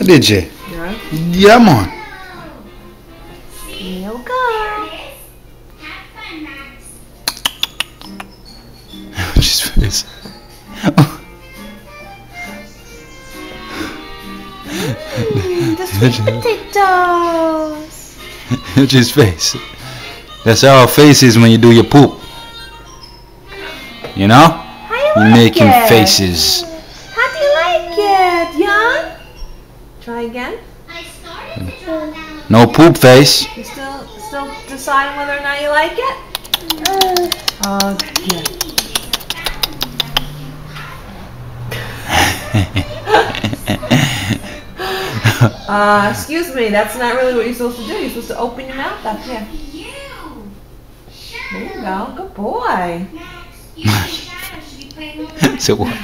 Did you? Yeah. Yeah, man. Here you go. She's face. The sweet potatoes. She's face. That's how our face is when you do your poop. You know? How you You're like making it? faces. How do you like it, Jan? Try again. No poop face. You still deciding whether or not you like it? Okay. Excuse me, that's not really what you're supposed to do. You're supposed to open your mouth up here. There you go. Good boy. So what?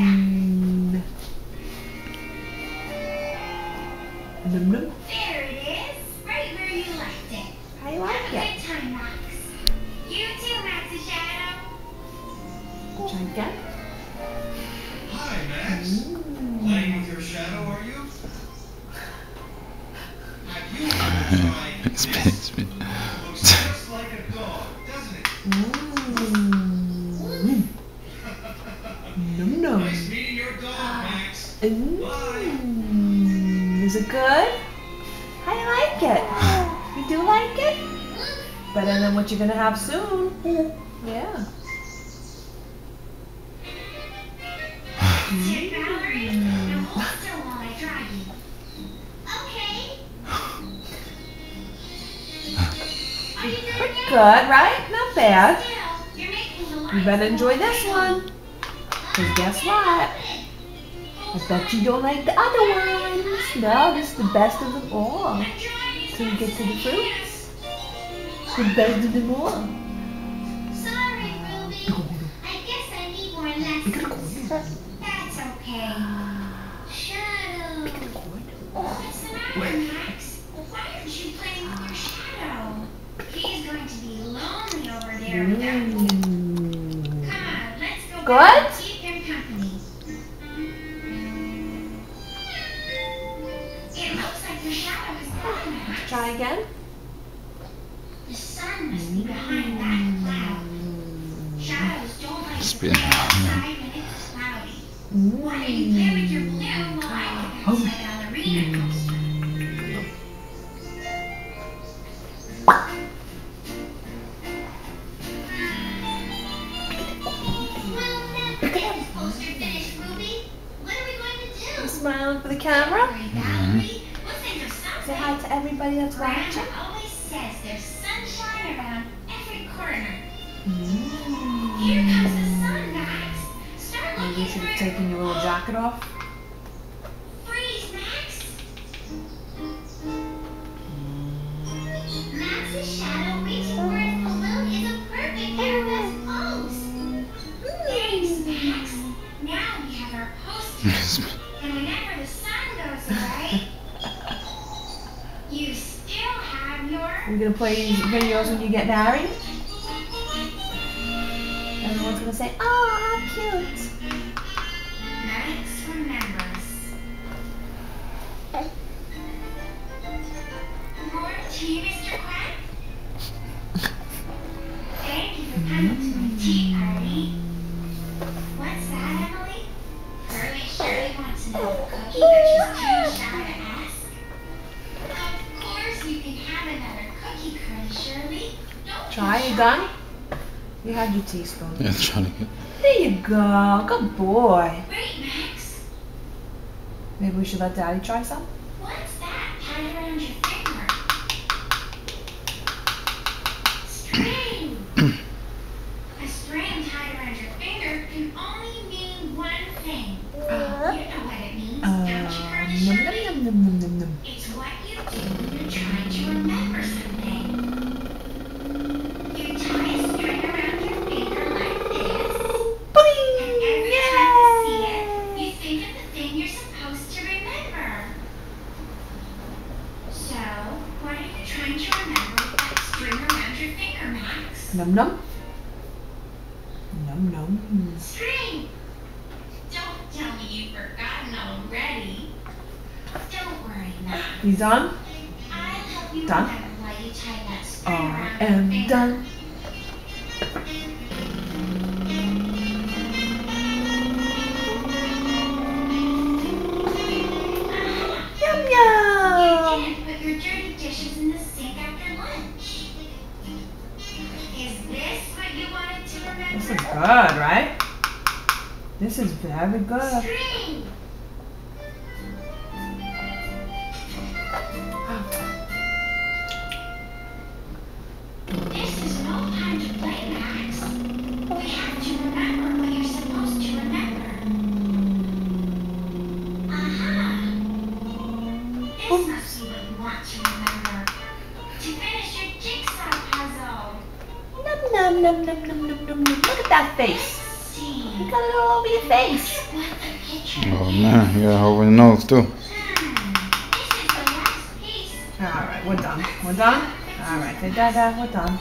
Mmm. Num num. There it is, right where you left it. How you like Good it? time, Max. You too, Max's shadow. Try again. Hi, Max. Playing with your shadow, are you? Have you ever tried It's this? been. Looks just like a dog, doesn't it? Mmm. Num num. Nice meeting your dog, Max. Is it good? How you like it? You do like it? Better than what you're gonna have soon. Yeah. Sit, Valerie. Now hold still while I dry you. Okay. Are you doing Pretty it? good, right? Not bad. Still, you're making the You line. better enjoy this one. Cause guess what? I bet you don't like the other ones. No, this is the best of them all. Till you get to the fruits. The best of them all. Sorry, Ruby. I guess I need more lessons. That's okay. Shadow. What's the matter, Max? Why aren't you playing with your shadow? He's going to be lonely over there without you. Come on, let's go Good? back and keep him company. It looks like your shadow is gone, Max. Try again. The sun must be behind that cloud. Shadows don't like to Spin. play outside when it's cloudy. Why don't you play with your little Malika ballerina? Well, now today's poster finished, Ruby. What are we going to do? You smiling for the camera? Worry, Valerie. We'll think of Say something. hi to everybody that's watching. Grandma always says there's sunshine around every corner. Mm. Here comes the sun, Max. Start Maybe you looking should have through. taken your little jacket off. Freeze, Max. Max's shadow reaching for his balloon is a perfect paradise pose. Thanks, Max. Now we have our poster. And whenever the sun goes away, you still have your... We're gonna play these videos when you get married. Everyone's gonna say, "Oh, how cute!" Max remembers. More tea, Mr. Quack? Thank you for coming to my tea party. What's that, Emily? Curly Shirley wants to know a cookie that she's too shy to ask. Of course you can have another cookie, Curly Shirley. Don't Try. be You shy. done? You had your teaspoon. Yeah, trying to get. There you go. Good boy. Wait, Max. Maybe we should let Daddy try some. What's that tied around your finger? String. A string tied around your finger can only mean one thing. You know what it means, don't you, Curly Num, Shirley? num, num, num, num, num. It's what you do when you're trying to remember something. You tie a string around your finger like this, and every time you see it, you think of the thing you're supposed to remember. Num num. Num num. Spring! Don't tell me you've forgotten already. Don't worry, Max. You done? I'll help you Done? remember why you tied that string I around your am finger. done. Yum You yum. did put your dirty dishes in the sink after lunch. Is this what you wanted to remember? This is good, right? This is very good. Spring! This is no time to play, Max. We have to remember what you're supposed to remember. Aha! This must be what you want to remember. To finish your jigsaw puzzle. Num num num num num num num. Look at that face. See. You got it all over your face. What the picture Oh man, you got over your nose too. This is the last piece. Alright, we're done. We're done? Alright, say dada, we're done.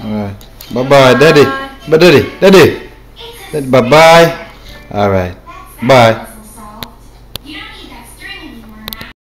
Alright. Bye bye, daddy. Bye daddy. Daddy. Bye bye. Alright. Bye.